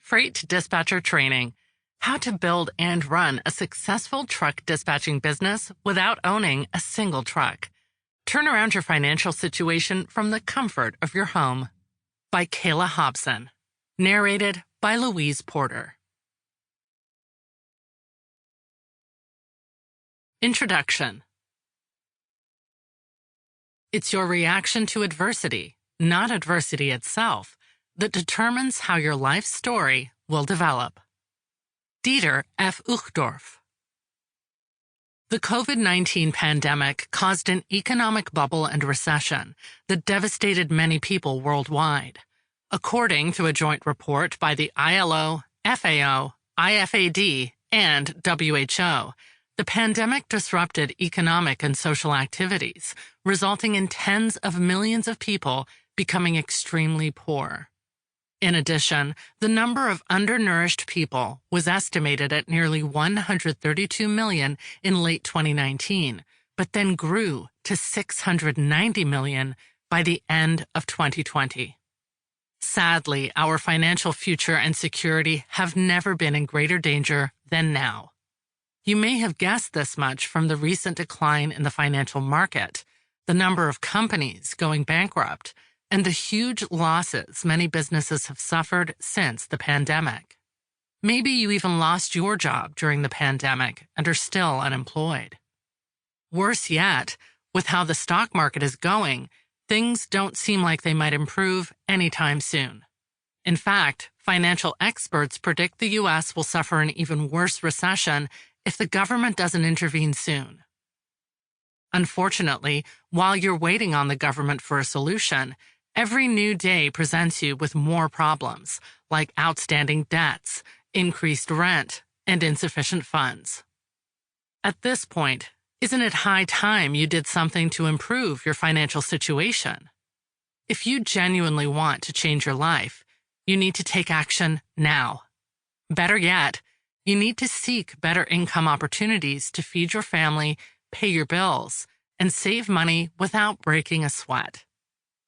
Freight Dispatcher Training: How to build and run a successful truck dispatching business without owning a single truck. Turn around your financial situation from the comfort of your home. By Kayla Hobson. Narrated by Louise Porter. Introduction. It's your reaction to adversity, not adversity itself, that determines how your life story will develop. Dieter F. Uchtdorf. The COVID-19 pandemic caused an economic bubble and recession that devastated many people worldwide. According to a joint report by the ILO, FAO, IFAD, and WHO, the pandemic disrupted economic and social activities, resulting in tens of millions of people becoming extremely poor. In addition, the number of undernourished people was estimated at nearly 132 million in late 2019, but then grew to 690 million by the end of 2020. Sadly, our financial future and security have never been in greater danger than now. You may have guessed this much from the recent decline in the financial market, the number of companies going bankrupt, and the huge losses many businesses have suffered since the pandemic. Maybe you even lost your job during the pandemic and are still unemployed. Worse yet, with how the stock market is going, things don't seem like they might improve anytime soon. In fact, financial experts predict the U.S. will suffer an even worse recession if the government doesn't intervene soon. Unfortunately, while you're waiting on the government for a solution, every new day presents you with more problems, like outstanding debts, increased rent, and insufficient funds. At this point, isn't it high time you did something to improve your financial situation? If you genuinely want to change your life, you need to take action now. Better yet, you need to seek better income opportunities to feed your family, pay your bills, and save money without breaking a sweat.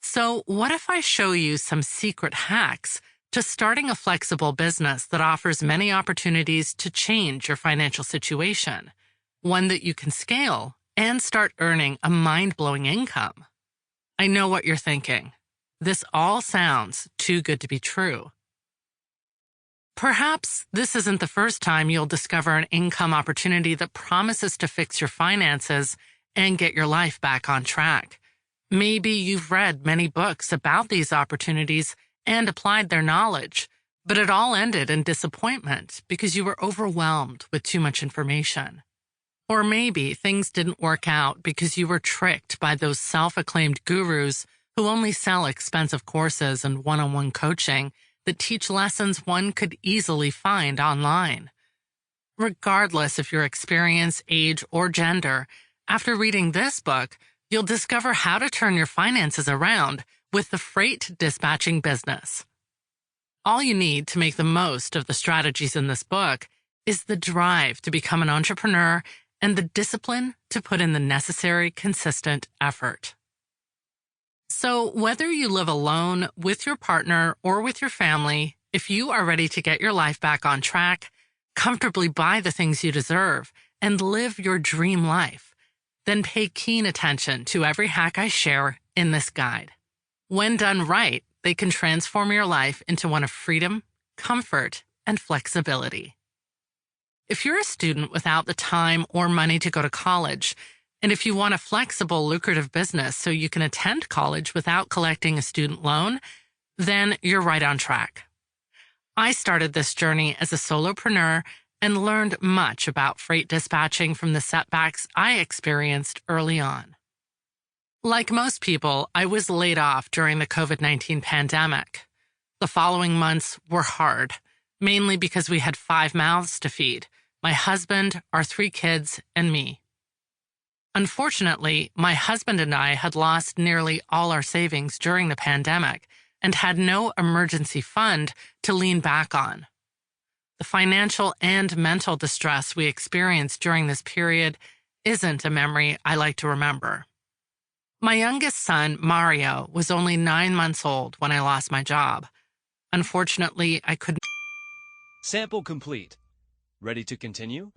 So what if I show you some secret hacks to starting a flexible business that offers many opportunities to change your financial situation, one that you can scale and start earning a mind-blowing income? I know what you're thinking. This all sounds too good to be true. Perhaps this isn't the first time you'll discover an income opportunity that promises to fix your finances and get your life back on track. Maybe you've read many books about these opportunities and applied their knowledge, but it all ended in disappointment because you were overwhelmed with too much information. Or maybe things didn't work out because you were tricked by those self-acclaimed gurus who only sell expensive courses and one-on-one coaching that teach lessons one could easily find online. Regardless of your experience, age, or gender, after reading this book, you'll discover how to turn your finances around with the freight dispatching business. All you need to make the most of the strategies in this book is the drive to become an entrepreneur and the discipline to put in the necessary, consistent effort. So whether you live alone, with your partner, or with your family, if you are ready to get your life back on track, comfortably buy the things you deserve, and live your dream life, then pay keen attention to every hack I share in this guide. When done right, they can transform your life into one of freedom, comfort, and flexibility. If you're a student without the time or money to go to college, and if you want a flexible, lucrative business so you can attend college without collecting a student loan, then you're right on track. I started this journey as a solopreneur and learned much about freight dispatching from the setbacks I experienced early on. Like most people, I was laid off during the COVID-19 pandemic. The following months were hard, mainly because we had 5 mouths to feed: my husband, our 3 kids, and me. Unfortunately, my husband and I had lost nearly all our savings during the pandemic and had no emergency fund to lean back on. The financial and mental distress we experienced during this period isn't a memory I like to remember. My youngest son, Mario, was only 9 months old when I lost my job. Unfortunately, I couldn't. Sample complete. Ready to continue?